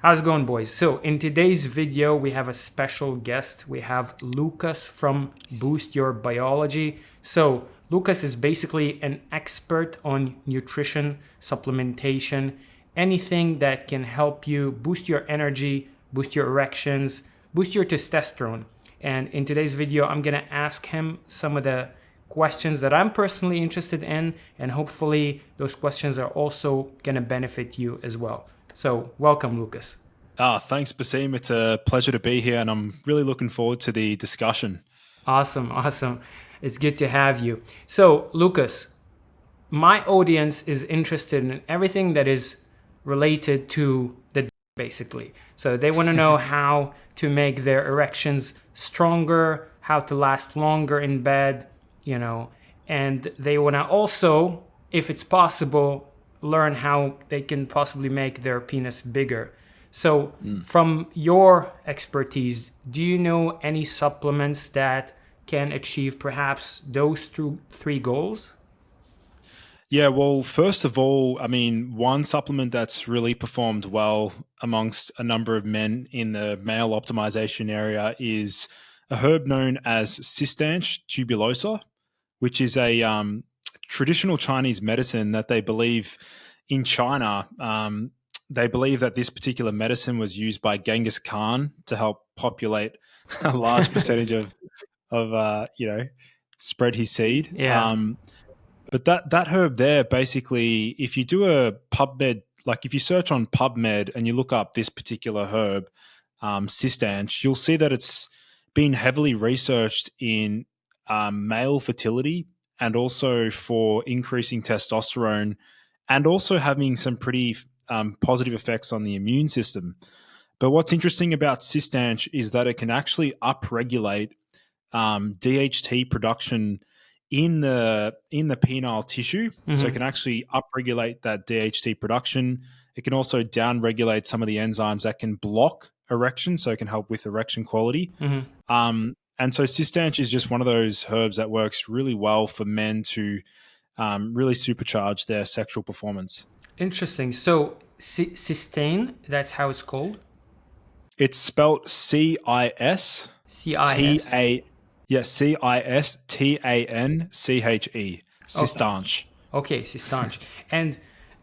How's it going, boys? So in today's video, we have a special guest. We have Lucas from Boost Your Biology. So Lucas is basically an expert on nutrition, supplementation, anything that can help you boost your energy, boost your erections, boost your testosterone. And in today's video, I'm gonna ask him some of the questions that I'm personally interested in, and hopefully those questions are also gonna benefit you as well. So welcome, Lucas. Thanks, Basim. It's a pleasure to be here, and I'm really looking forward to the discussion. Awesome. It's good to have you. So, Lucas, my audience is interested in everything that is related to the basically. So they want to know how to make their erections stronger, how to last longer in bed, and they want to also, if it's possible, learn how they can possibly make their penis bigger. So from your expertise, do you know any supplements that can achieve perhaps those three goals? Yeah, well, first of all, I mean, one supplement that's really performed well amongst a number of men in the male optimization area is a herb known as Cistanche tubulosa, which is a traditional Chinese medicine that they believe in China. They believe that this particular medicine was used by Genghis Khan to help populate a large percentage of spread his seed. Yeah. But that herb there, basically, if you do a PubMed, like if you search on PubMed and you look up this particular herb, Cistanche, you'll see that it's been heavily researched in male fertility and also for increasing testosterone and also having some pretty positive effects on the immune system. But what's interesting about Cistanche is that it can actually upregulate DHT production in the penile tissue. So it can actually upregulate that DHT production. It can also downregulate some of the enzymes that can block erection, so it can help with erection quality. And so Cistanche is just one of those herbs that works really well for men to really supercharge their sexual performance. Interesting. So cystine, that's how it's called? It's spelled C-I-S. C-I-S. C-I-S-T-A-N-C-H-E. Cistanche. Okay, Cistanche. And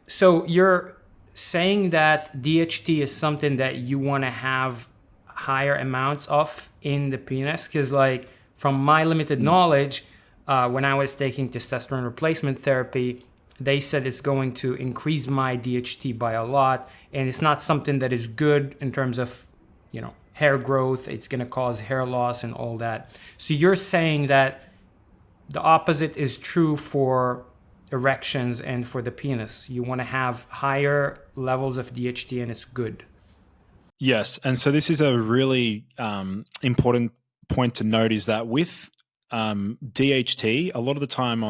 so you're saying that DHT is something that you want to have higher amounts of in the penis? Because like from my limited knowledge, when I was taking testosterone replacement therapy, they said it's going to increase my DHT by a lot, and it's not something that is good in terms of, hair growth. It's going to cause hair loss and all that. So you're saying that the opposite is true for erections and for the penis. You want to have higher levels of DHT, and it's good. Yes, and so this is a really important point to note is that with DHT, a lot of the time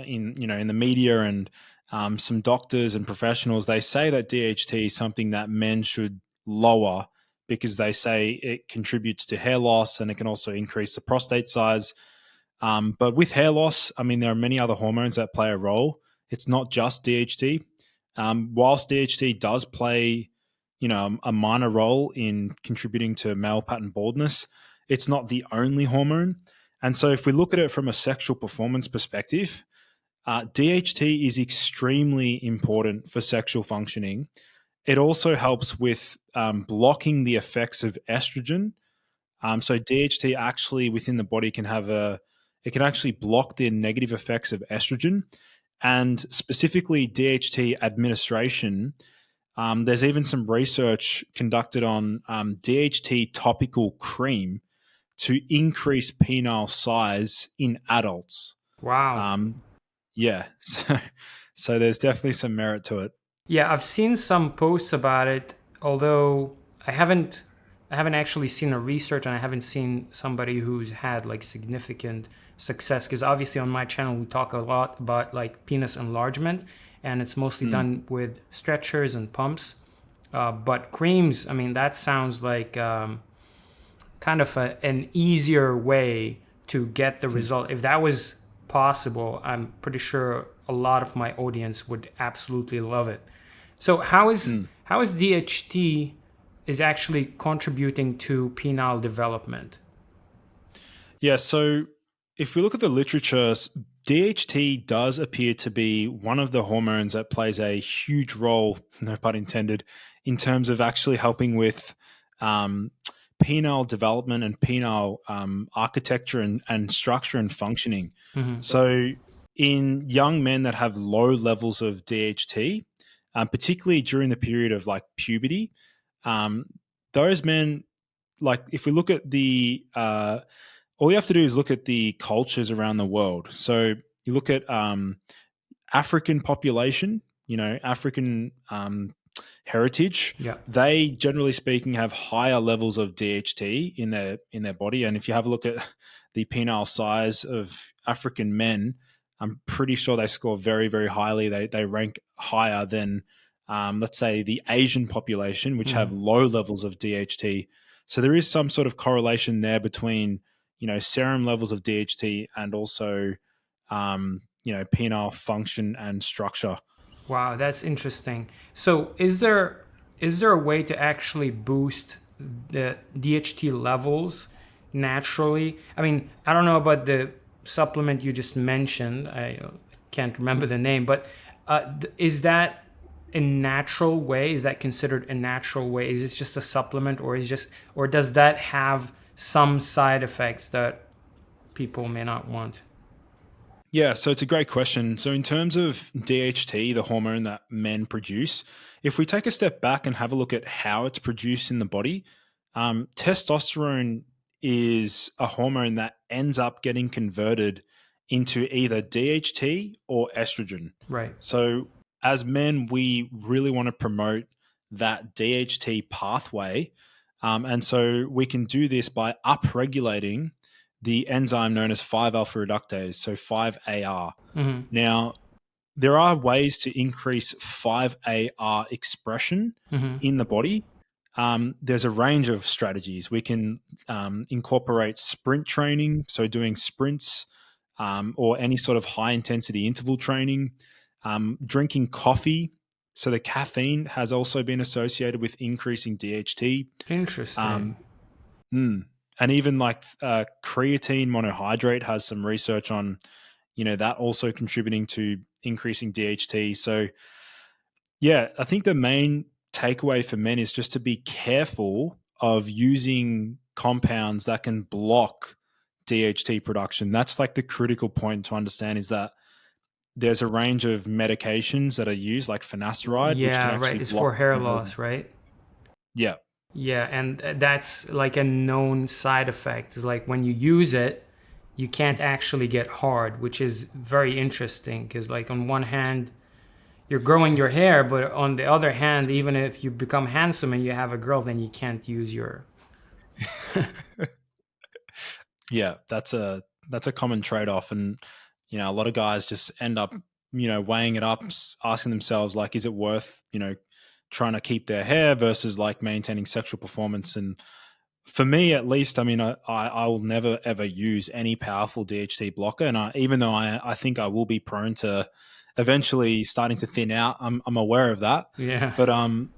in the media and some doctors and professionals, they say that DHT is something that men should lower because they say it contributes to hair loss and it can also increase the prostate size. But with hair loss, I mean, there are many other hormones that play a role. It's not just DHT. Whilst DHT does play, a minor role in contributing to male pattern baldness, it's not the only hormone. And so if we look at it from a sexual performance perspective, DHT is extremely important for sexual functioning. It also helps with blocking the effects of estrogen. So DHT actually within the body can actually block the negative effects of estrogen. And specifically DHT administration, there's even some research conducted on DHT topical cream to increase penile size in adults. Wow. Yeah. So there's definitely some merit to it. Yeah, I've seen some posts about it, although I haven't actually seen a research, and I haven't seen somebody who's had like significant success, because obviously on my channel we talk a lot about like penis enlargement, and it's mostly done with stretchers and pumps. But creams, I mean, that sounds like kind of an easier way to get the result. If that was possible, I'm pretty sure a lot of my audience would absolutely love it. So how is DHT is actually contributing to penile development? Yeah, so if we look at the literature, DHT does appear to be one of the hormones that plays a huge role, no pun intended, in terms of actually helping with um, penile development and penile architecture and structure and functioning. Mm-hmm. So, in young men that have low levels of DHT, particularly during the period of like puberty, um, those men, like if we look at the all you have to do is look at the cultures around the world. So you look at African population, African heritage. Yeah. They, generally speaking, have higher levels of DHT in their body. And if you have a look at the penile size of African men, I'm pretty sure they score very, very highly. They rank higher than, let's say, the Asian population, which have low levels of DHT. So there is some sort of correlation there between serum levels of DHT and also penile function and structure. Wow, that's interesting. So, is there a way to actually boost the DHT levels naturally? I mean, I don't know about the supplement you just mentioned. I can't remember the name, but is that a natural way? Is that considered a natural way? Is it just a supplement, or does that have some side effects that people may not want? Yeah, so it's a great question. So, in terms of DHT, the hormone that men produce, if we take a step back and have a look at how it's produced in the body, testosterone is a hormone that ends up getting converted into either DHT or estrogen. Right. So, as men, we really want to promote that DHT pathway. And so, we can do this by upregulating the enzyme known as 5-alpha reductase, so 5-AR. Mm-hmm. Now, there are ways to increase 5-AR expression Mm-hmm. in the body. There's a range of strategies. We can incorporate sprint training, so doing sprints or any sort of high intensity interval training, drinking coffee. So the caffeine has also been associated with increasing DHT. Interesting. And even like creatine monohydrate has some research on, that also contributing to increasing DHT. So, yeah, I think the main takeaway for men is just to be careful of using compounds that can block DHT production. That's like the critical point to understand is that there's a range of medications that are used, like finasteride, which can Yeah, right. actually It's block for hair conversion. loss, right? Yeah. Yeah, and that's like a known side effect. Is like when you use it, you can't actually get hard, which is very interesting because, like, on one hand, you're growing your hair, but on the other hand, even if you become handsome and you have a girl, then you can't use your. Yeah, that's a common trade-off, and a lot of guys just end up weighing it up, asking themselves like, is it worth trying to keep their hair versus like maintaining sexual performance? And for me, at least, I mean, I will never ever use any powerful DHT blocker, and even though I think I will be prone to eventually starting to thin out, I'm aware of that, Yeah. but I'm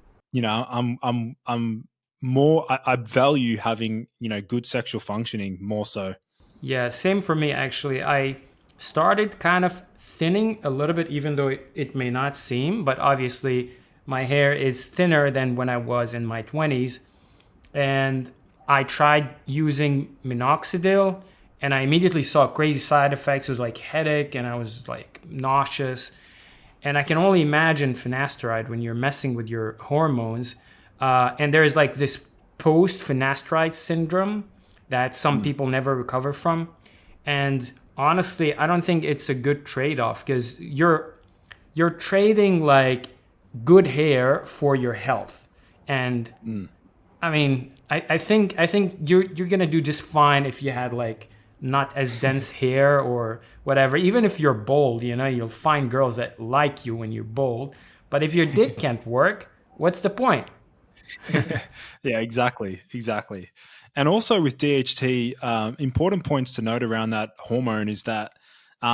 more I value having good sexual functioning more so. Yeah, same for me actually. I started kind of thinning a little bit, even though it may not seem, but obviously my hair is thinner than when I was in my 20s. And I tried using minoxidil and I immediately saw crazy side effects. It was like headache and I was like nauseous. And I can only imagine finasteride when you're messing with your hormones. And there's like this post finasteride syndrome that some people never recover from. And honestly, I don't think it's a good trade-off because you're trading like good hair for your health. And I mean, I think you're gonna do just fine if you had like not as dense hair or whatever. Even if you're bold, you'll find girls that like you when you're bold. But if your dick can't work, what's the point? Yeah, exactly. And also with DHT, important points to note around that hormone is that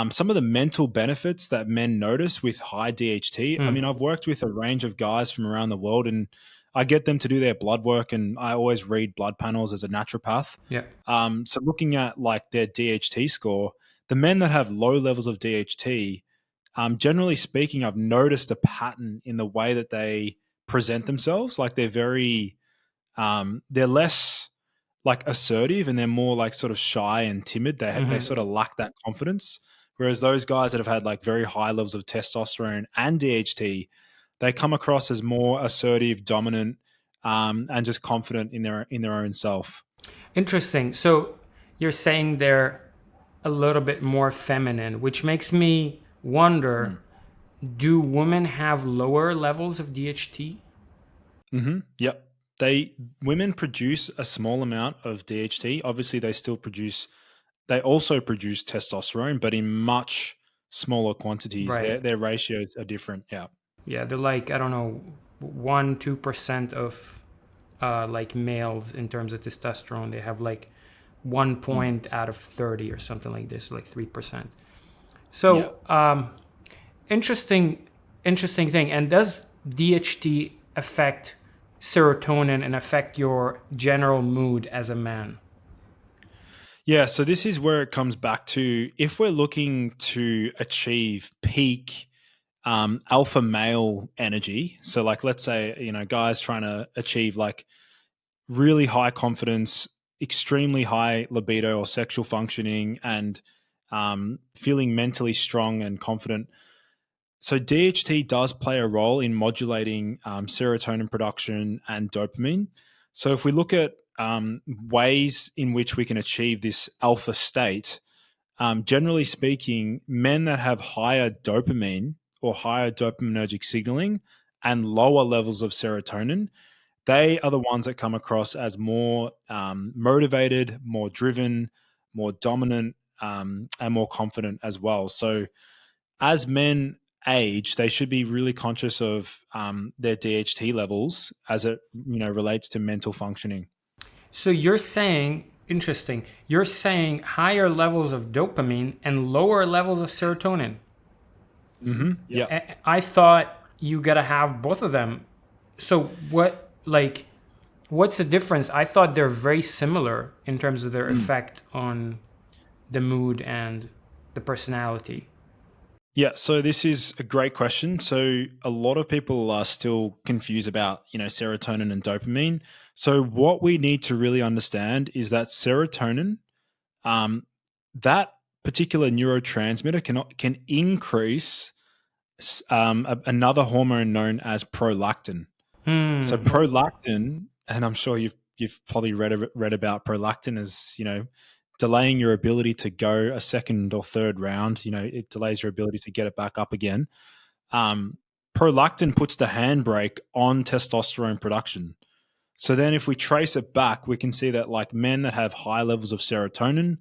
some of the mental benefits that men notice with high DHT. I mean, I've worked with a range of guys from around the world, and I get them to do their blood work, and I always read blood panels as a naturopath. Yeah. So looking at like their DHT score, the men that have low levels of DHT, generally speaking, I've noticed a pattern in the way that they present themselves. Like they're less like assertive, and they're more like sort of shy and timid. They sort of lack that confidence. Whereas those guys that have had like very high levels of testosterone and DHT, they come across as more assertive, dominant, and just confident in their own self. Interesting. So you're saying they're a little bit more feminine, which makes me wonder, do women have lower levels of DHT? Yep. Women produce a small amount of DHT. Obviously, they also produce testosterone, but in much smaller quantities. Right. Their ratios are different. Yeah. Yeah, they're like, I don't know, 1-2% of like males in terms of testosterone. They have like 1 point out of 30 or something like this, like 3%. So interesting thing. And does DHT affect serotonin and affect your general mood as a man? Yeah, so this is where it comes back to, if we're looking to achieve peak alpha male energy. So like, let's say, guys trying to achieve like really high confidence, extremely high libido or sexual functioning, and feeling mentally strong and confident. So DHT does play a role in modulating serotonin production and dopamine. So if we look at ways in which we can achieve this alpha state, generally speaking, men that have higher dopamine or higher dopaminergic signaling and lower levels of serotonin, they are the ones that come across as more motivated, more driven, more dominant, and more confident as well. So as men age, they should be really conscious of their DHT levels as it relates to mental functioning. So you're saying, interesting, you're saying higher levels of dopamine and lower levels of serotonin. Yeah. I thought you gotta have both of them. So what's the difference? I thought they're very similar in terms of their effect on the mood and the personality. Yeah, so this is a great question. So a lot of people are still confused about, serotonin and dopamine. So what we need to really understand is that serotonin, that particular neurotransmitter can increase another hormone known as prolactin. So prolactin, and I'm sure you've probably read about prolactin as delaying your ability to go a second or third round. It delays your ability to get it back up again. Prolactin puts the handbrake on testosterone production. So then if we trace it back, we can see that like men that have high levels of serotonin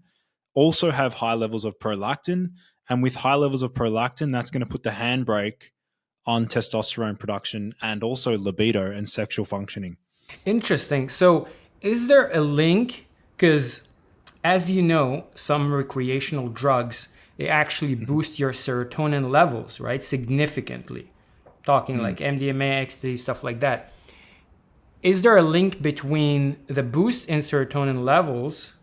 also have high levels of prolactin. And with high levels of prolactin, that's going to put the handbrake on testosterone production and also libido and sexual functioning. Interesting. So is there a link? Because as you know, some recreational drugs, they actually boost your serotonin levels, right? Significantly. Talking like MDMA, ecstasy, stuff like that. Is there a link between the boost in serotonin levels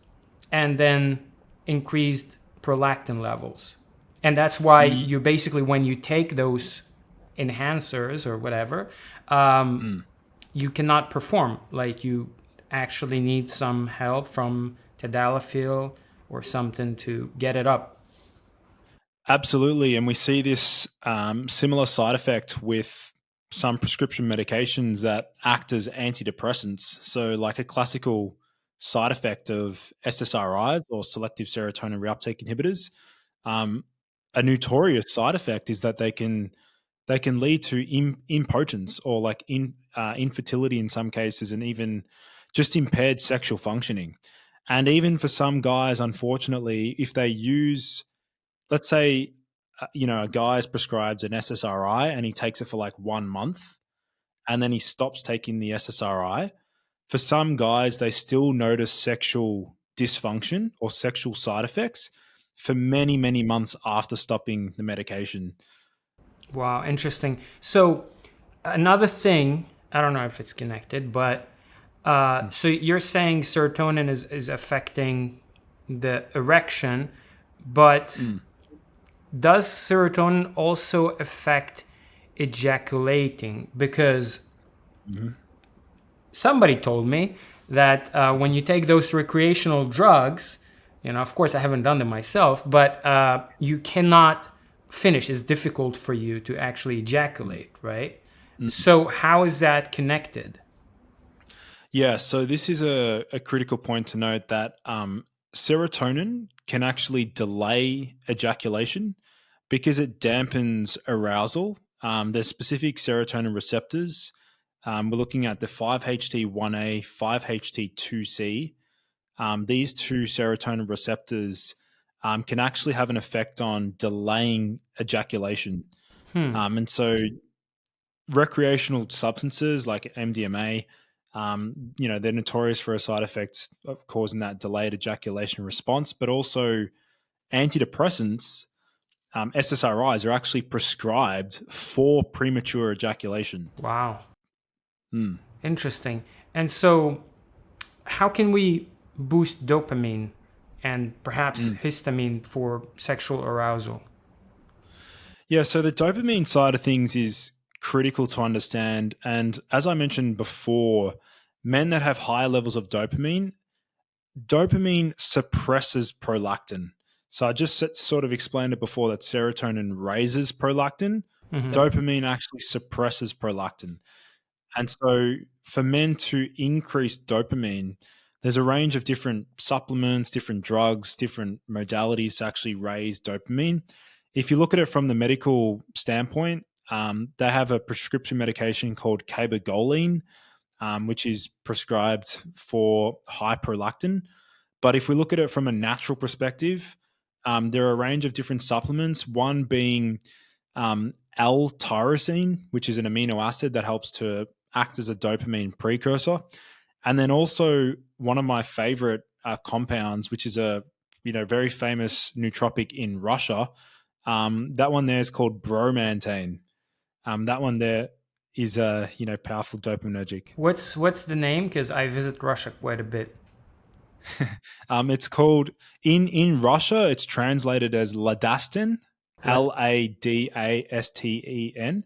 and then increased prolactin levels? And that's why you basically, when you take those enhancers or whatever, you cannot perform. Like you actually need some help from tadalafil or something to get it up. Absolutely. And we see this similar side effect with some prescription medications that act as antidepressants. So like a classical side effect of SSRIs or selective serotonin reuptake inhibitors, a notorious side effect is that they can lead to impotence or like infertility in some cases, and even just impaired sexual functioning. And even for some guys, unfortunately, if they use, let's say, a guy's prescribed an SSRI and he takes it for like 1 month and then he stops taking the SSRI, for some guys, they still notice sexual dysfunction or sexual side effects for many, many months after stopping the medication. Wow, interesting. So another thing I don't know if it's connected, but so you're saying serotonin is affecting the erection, but does serotonin also affect ejaculating? Because somebody told me that when you take those recreational drugs, of course I haven't done them myself, but you cannot finish. It's difficult for you to actually ejaculate, right? So how is that connected? Yeah, so this is a critical point to note that serotonin can actually delay ejaculation because it dampens arousal. There's specific serotonin receptors. We're looking at the 5-HT1A, 5-HT2C. These two serotonin receptors can actually have an effect on delaying ejaculation. And so recreational substances like MDMA, they're notorious for a side effect of causing that delayed ejaculation response, but also antidepressants, SSRIs, are actually prescribed for premature ejaculation. Wow. Interesting. And so how can we boost dopamine and perhaps histamine for sexual arousal? Yeah, so the dopamine side of things is critical to understand. And as I mentioned before, men that have higher levels of dopamine suppresses prolactin. So I just sort of explained it before that serotonin raises prolactin. Dopamine actually suppresses prolactin. And so for men to increase dopamine, there's a range of different supplements, different drugs, different modalities to actually raise dopamine. If you look at it from the medical standpoint, they have a prescription medication called cabergoline, which is prescribed for high prolactin. But if we look at it from a natural perspective, there are a range of different supplements, one being L-tyrosine, which is an amino acid that helps to act as a dopamine precursor. And then also one of my favorite compounds, which is a very famous nootropic in Russia. That one there is called bromantane. That one there is a powerful dopaminergic. What's the name? Because I visit Russia quite a bit. It's called in Russia. It's translated as ladastin, Ladastin.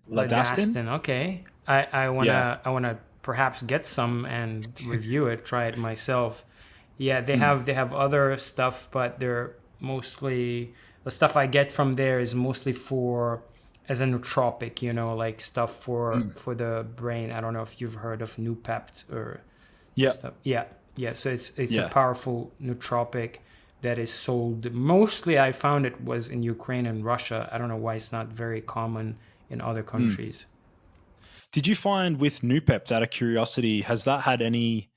Ladastin. Okay. I wanna perhaps get some and review it, try it myself. Yeah, they have other stuff, but they're mostly the stuff I get from there is mostly for as a nootropic, like stuff for the brain. I don't know if you've heard of Noopept or stuff. Yeah. So it's a powerful nootropic that is sold. Mostly I found it was in Ukraine and Russia. I don't know why it's not very common in other countries. Did you find with Noopept, out of curiosity, has that had any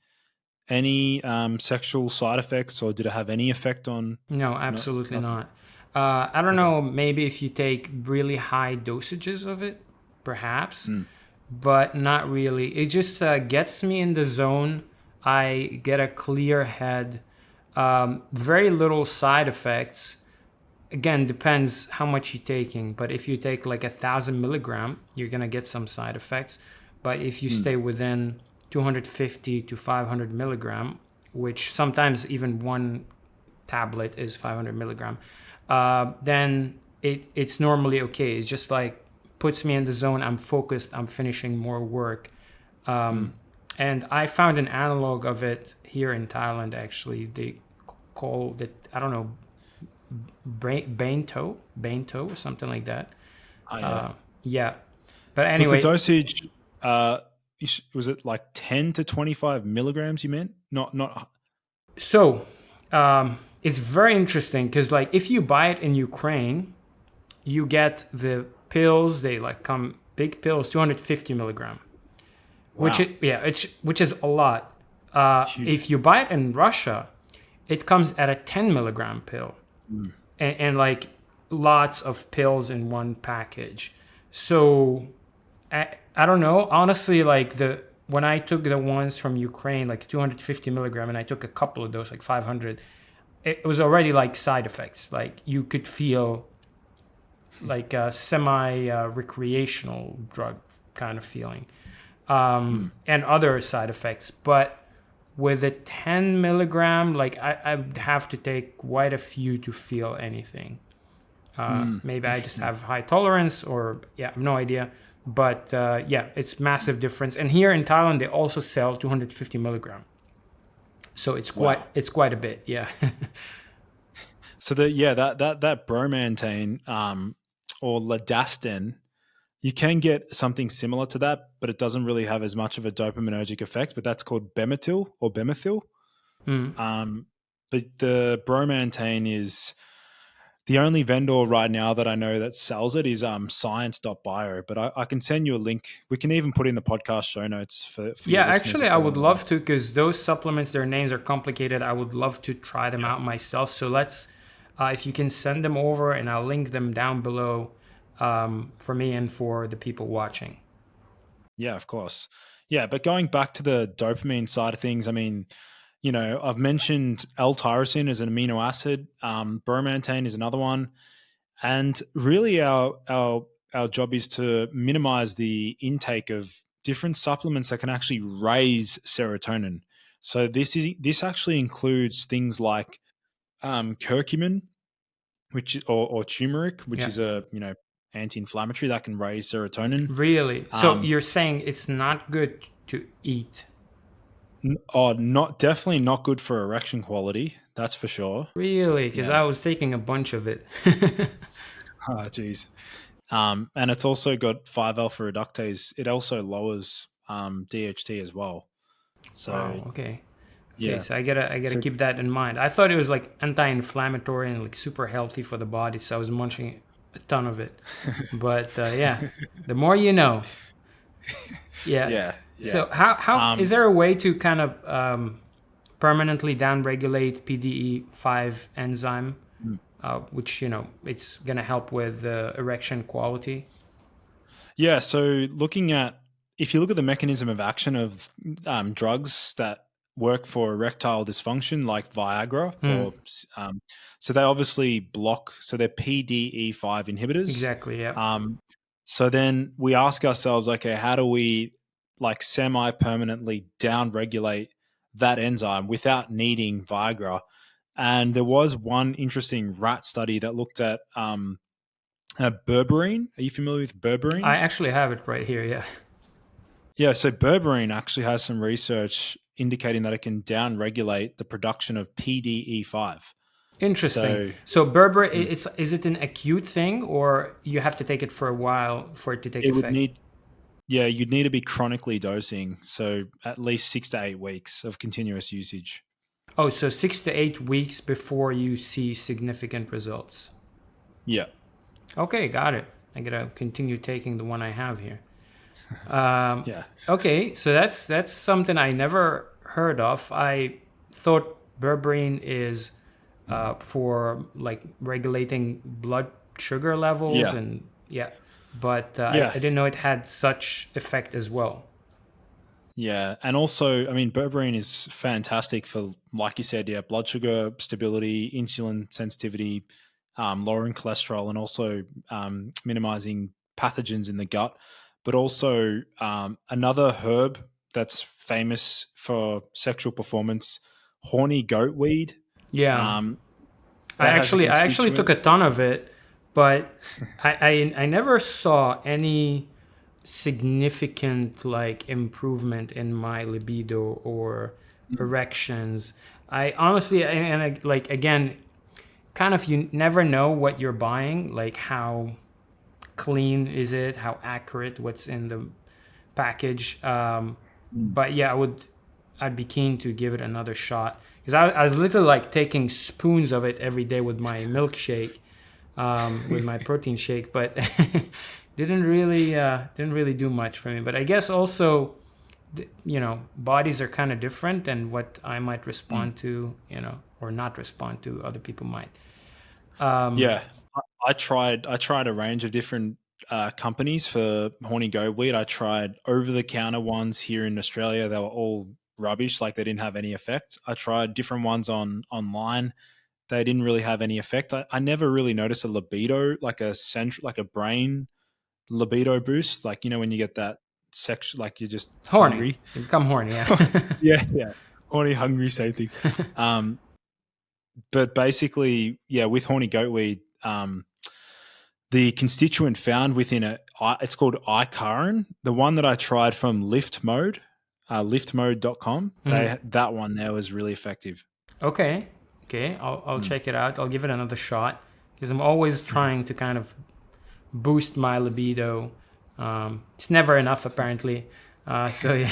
sexual side effects, or did it have any effect on? No, absolutely not. I don't know, maybe if you take really high dosages of it, perhaps, but not really. It just gets me in the zone. I get a clear head, very little side effects. Again, depends how much you're taking, but if you take like 1,000 milligram, you're gonna get some side effects. But if you stay within 250 to 500 milligram, which sometimes even one tablet is 500 milligram, then it's normally okay. It's just like puts me in the zone. I'm focused. I'm finishing more work. And I found an analog of it here in Thailand, actually. They call it, I don't know, Bainto or something like that. Yeah. But anyway. Was the dosage, was it like 10 to 25 milligrams you meant? Not. So it's very interesting because like if you buy it in Ukraine, you get the pills. They like come big pills, 250 milligram. Wow. Which is a lot. If you buy it in Russia, it comes at a 10 milligram pill, and like lots of pills in one package. So I don't know. Honestly, like when I took the ones from Ukraine, like 250 milligram, and I took a couple of those, like 500, it was already like side effects. Like you could feel like a semi recreational drug kind of feeling. Mm. and other side effects. But with a 10 milligram, like I would have to take quite a few to feel anything. Maybe I just Interesting. have high tolerance, or yeah, no idea. But yeah, it's massive difference. And here in Thailand, they also sell 250 milligram. So Wow. it's quite a bit. Yeah. So that bromantane or ladastin, you can get something similar to that, but it doesn't really have as much of a dopaminergic effect. But that's called bemetyl or bemethyl. Mm. Um, but the bromantane is the only vendor right now that I know that sells it is science.bio. But I can send you a link. We can even put in the podcast show notes for your Yeah, listeners actually, if I they would want to know. love to, because those supplements, their names are complicated. I would love to try them Yeah. out myself. So if you can send them over, and I'll link them down below for me and for the people watching. Yeah, of course. Yeah, but going back to the dopamine side of things, I mean, I've mentioned L-tyrosine as an amino acid. Bromantane is another one, and really, our job is to minimize the intake of different supplements that can actually raise serotonin. So this actually includes things like curcumin, or turmeric, which Yeah. is a anti-inflammatory that can raise serotonin. Really? So Um, you're saying it's not good to eat? Not definitely not good for erection quality. That's for sure. Really? Because Yeah. I was taking a bunch of it. Oh, geez. And it's also got 5 alpha reductase. It also lowers DHT as well. So Wow. Okay. Okay. yeah. So I gotta So keep that in mind. I thought it was like anti-inflammatory and like super healthy for the body, so I was munching a ton of it. But yeah, the more you know. Yeah. yeah, yeah. So how is Um, there a way to kind of permanently downregulate PDE5 enzyme, which it's gonna help with erection quality? yeah. So if you look at the mechanism of action of drugs that work for erectile dysfunction, like Viagra, Hmm. so they obviously block. So they're PDE5 inhibitors. Exactly. Yeah. Um, so then we ask ourselves, okay, how do we like semi-permanently down-regulate that enzyme without needing Viagra? And there was one interesting rat study that looked at berberine. Are you familiar with berberine? I actually have it right here. Yeah. Yeah, so berberine actually has some research indicating that it can down-regulate the production of PDE5. Interesting. So So Berber, is it an acute thing, or you have to take it for a while for it to take it would effect? need yeah, you'd need to be chronically dosing, so at least 6 to 8 weeks of continuous usage. Oh, so 6 to 8 weeks before you see significant results. Yeah. Okay, got it. I gotta continue taking the one I have here. Um, Yeah. okay, so that's something I never heard of. I thought berberine is for like regulating blood sugar levels, Yeah. and yeah, but I Yeah. didn't know it had such effect as well. Yeah. And also, I mean, berberine is fantastic for, like you said, yeah, blood sugar stability, insulin sensitivity, lowering cholesterol, and also minimizing pathogens in the gut. But also, another herb that's famous for sexual performance, horny goat weed. Yeah, Um, I that has a actually took constituent. a ton of it, but I never saw any significant like improvement in my libido or erections. I honestly, and I, like again, kind of, you never know what you're buying, like how clean is it, how accurate what's in the package. But yeah, I'd be keen to give it another shot, because I was literally like taking spoons of it every day with my milkshake, with my protein shake, but didn't really do much for me. But I guess also, bodies are kind of different, and what I might Mm. respond to, or not respond to, other people might. Yeah, I tried a range of different companies for horny goat weed. I tried over the counter ones here in Australia. They were all rubbish, like they didn't have any effect. I tried different ones online. They didn't really have any effect. I never really noticed a libido, like a brain libido boost, like when you get that sexual, like you're just Horny. hungry. You become horny, yeah. Yeah. Horny, hungry, same thing. But basically, yeah, with horny goatweed, the constituent found within it, it's called icarin. The one that I tried from Lift Mode, liftmode.com, that one there was really effective. Okay. I'll check it out. I'll give it another shot because I'm always trying to kind of boost my libido. It's never enough, apparently. So yeah.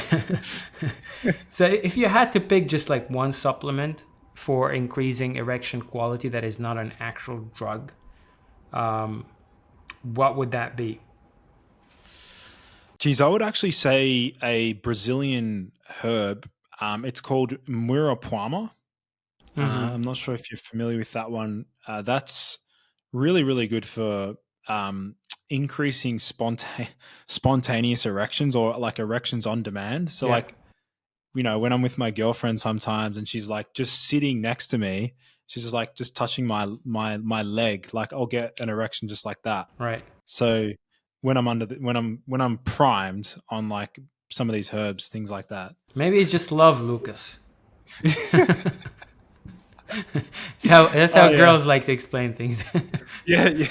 So if you had to pick just like one supplement for increasing erection quality that is not an actual drug, what would that be? Geez, I would actually say a Brazilian herb. It's called Muirapuama. I'm not sure if you're familiar with that one. That's really, really good for increasing spontaneous erections, or like erections on demand. So like, when I'm with my girlfriend sometimes and she's like just sitting next to me, she's just like just touching my leg, like I'll get an erection just like that. Right. So when I'm when I'm primed on like some of these herbs, things like that. Maybe it's just love, Lucas. That's how girls like to explain things. Yeah.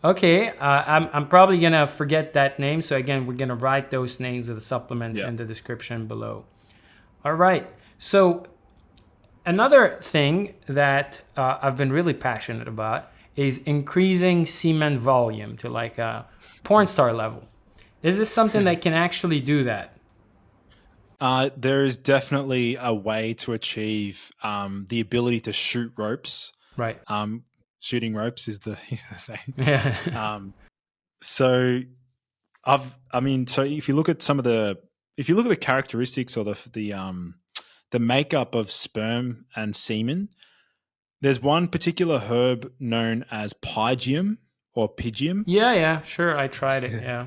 Okay, I'm probably gonna forget that name. So again, we're gonna write those names of the supplements in the description below. All right. So another thing that I've been really passionate about is increasing semen volume to like a porn star level. Is this something that can actually do that? There is definitely a way to achieve the ability to shoot ropes. Right. Shooting ropes is the same. Yeah. So if you look at the characteristics or the makeup of sperm and semen, there's one particular herb known as pygium or pygium. Yeah, sure. I tried it. Yeah.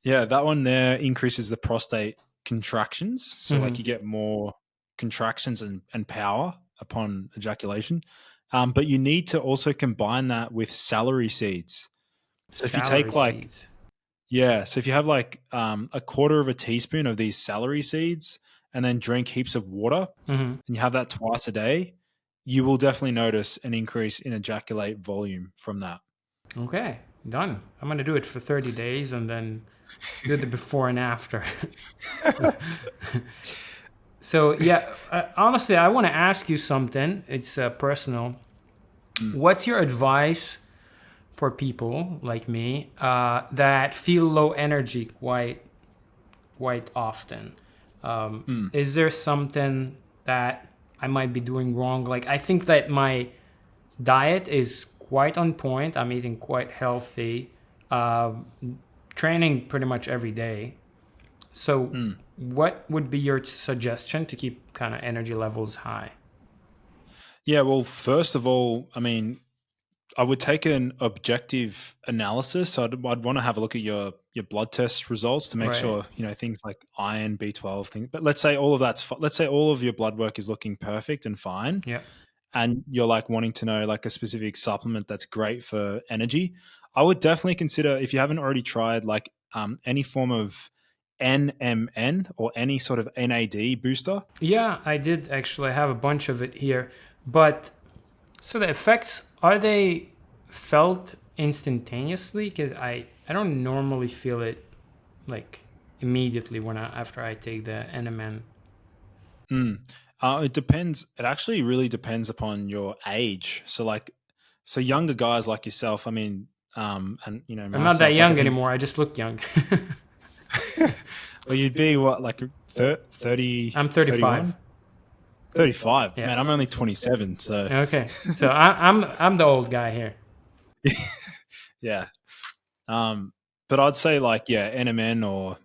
Yeah, that one there increases the prostate contractions. So like you get more contractions and power upon ejaculation. But you need to also combine that with celery seeds. So if you take seeds. So if you have like a quarter of a teaspoon of these celery seeds and then drink heaps of water and you have that twice a day, you will definitely notice an increase in ejaculate volume from that. Okay, done. I'm going to do it for 30 days and then do the before and after. So, yeah, honestly, I want to ask you something. It's personal. What's your advice for people like me that feel low energy quite often? Is there something that I might be doing wrong? Like, I think that my diet is quite on point. I'm eating quite healthy, training pretty much every day. So what would be your suggestion to keep kind of energy levels high? Yeah, well, first of all, I mean, I would take an objective analysis. So I'd want to have a look at your blood test results to make sure, things like iron, B12 things. But let's say all of your blood work is looking perfect and fine. Yeah. And you're like wanting to know like a specific supplement that's great for energy. I would definitely consider, if you haven't already tried, like any form of NMN or any sort of NAD booster. Yeah, I did actually have a bunch of it here. But so the effects, are they felt instantaneously? Because I don't normally feel it like immediately after I take the NMN. It depends. It actually really depends upon your age. So younger guys like yourself, I mean, and I'm not that young anymore. I just look young. Well, you'd be what, like 30? I'm 35. 31? 35. Yeah. Man, I'm only 27. So okay, so I'm the old guy here. Yeah. But I'd say NMN or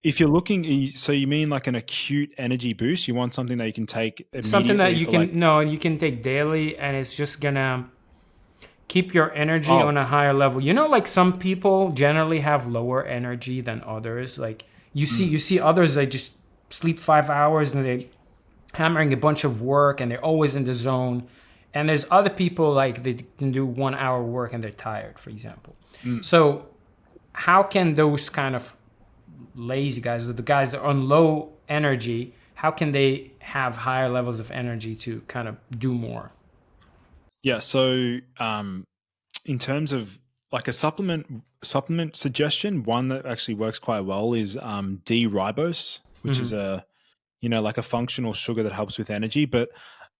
if you're looking, so you mean like an acute energy boost? You want something that you can take immediately? Something that you can take daily, and it's just gonna keep your energy on a higher level. Like some people generally have lower energy than others. Like you see others, they just sleep 5 hours and they're hammering a bunch of work and they're always in the zone. And there's other people like they can do 1 hour work and they're tired, for example. So how can those kind of lazy guys, the guys that are on low energy, how can they have higher levels of energy to kind of do more? Yeah. So in terms of like a supplement suggestion, one that actually works quite well is D-ribose, which is Hmm. a like a functional sugar that helps with energy. But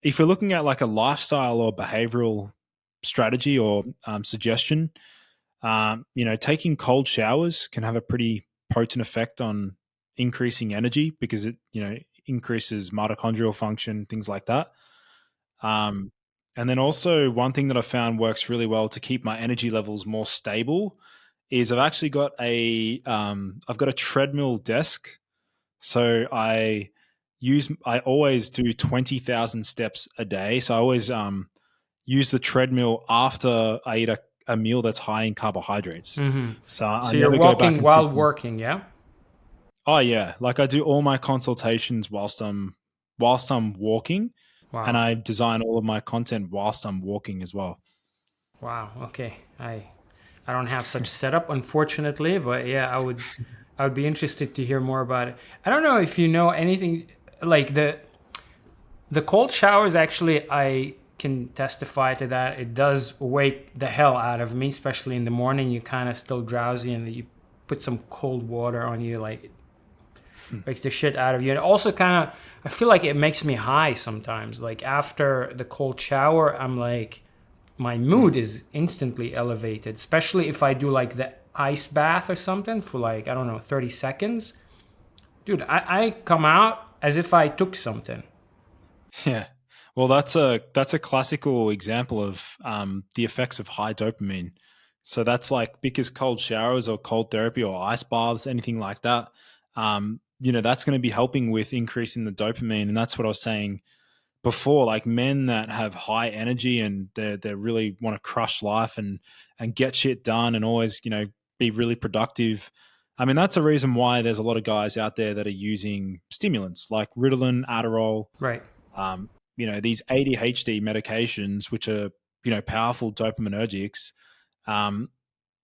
if you're looking at like a lifestyle or behavioral strategy or suggestion, taking cold showers can have a pretty potent effect on increasing energy because it increases mitochondrial function, things like that. Um, and then also one thing that I found works really well to keep my energy levels more stable is I've actually got I've got a treadmill desk. So I always do 20,000 steps a day. So I always use the treadmill after I eat a meal that's high in carbohydrates. Hmm. So I So you're never go back walking and sit. while working, yeah? Oh yeah, like I do all my consultations whilst I'm walking, and Wow. I design all of my content whilst I'm walking as well. Wow. Okay. I don't have such setup, unfortunately, but yeah, I would be interested to hear more about it. I don't know if you know anything like the cold showers. Actually, I can testify to that. It does wake the hell out of me, especially in the morning. You're kind of still drowsy, and you put some cold water on you, like it wakes the shit out of you. And also, kind of, I feel like it makes me high sometimes. Like after the cold shower, I'm like, my mood is instantly elevated, especially if I do like the ice bath or something for like, I don't know, 30 seconds. Dude, I come out as if I took something. Yeah. Well, that's a classical example of the effects of high dopamine. So that's like because cold showers or cold therapy or ice baths, anything like that, that's going to be helping with increasing the dopamine. And that's what I was saying before. Like men that have high energy and they really want to crush life and get shit done and always be really productive. I mean, that's a reason why there's a lot of guys out there that are using stimulants like Ritalin, Adderall, Right. um, these ADHD medications, which are, powerful dopaminergics. Um,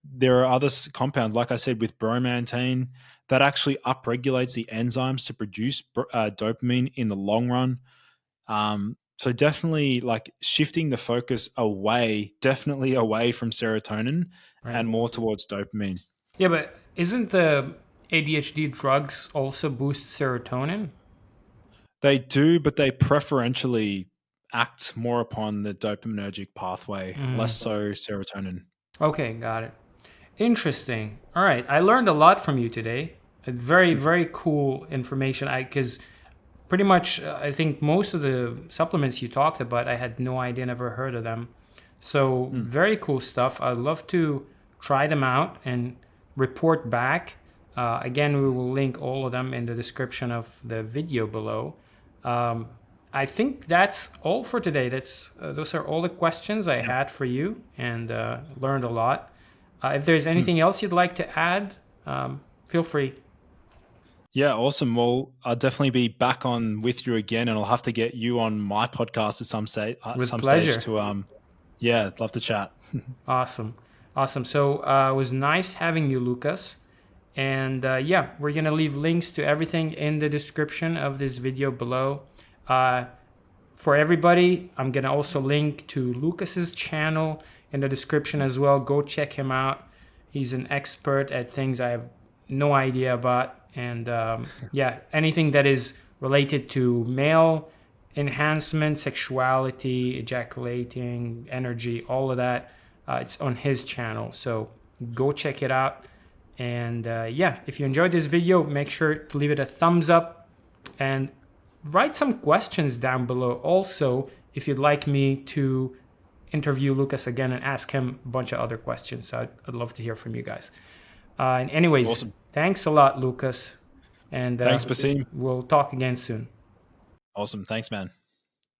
there are other compounds, like I said, with bromantane that actually upregulates the enzymes to produce dopamine in the long run. So definitely like shifting the focus definitely away from serotonin Right. and more towards dopamine. Yeah, but isn't the ADHD drugs also boost serotonin? They do, but they preferentially act more upon the dopaminergic pathway, less Mm. so serotonin. Okay, got it. Interesting. All right, I learned a lot from you today. Very, very cool information. Because pretty much, I think most of the supplements you talked about, I had no idea, never heard of them. So Mm. very cool stuff. I'd love to try them out and report back. Again, we will link all of them in the description of the video below. Um, I think that's all for today. Those are all the questions I Yeah. had for you, and learned a lot. If there's Mm. anything else you'd like to add, feel free. Yeah, awesome. Well, I'll definitely be back on with you again, and I'll have to get you on my podcast at With some stage pleasure. to yeah, I'd love to chat. Awesome. Awesome. So it was nice having you, Lucas. And yeah, we're going to leave links to everything in the description of this video below. Uh, for everybody, I'm going to also link to Lucas's channel in the description as well. Go check him out. He's an expert at things I have no idea about. And yeah, anything that is related to male enhancement, sexuality, ejaculating, energy, all of that, it's on his channel. So go check it out. And yeah, if you enjoyed this video, make sure to leave it a thumbs up and write some questions down below. Also, if you'd like me to interview Lucas again and ask him a bunch of other questions, I'd love to hear from you guys. And anyways, Awesome. thanks a lot, Lucas. And Thanks, Basim. we'll talk again soon. Awesome. Thanks, man.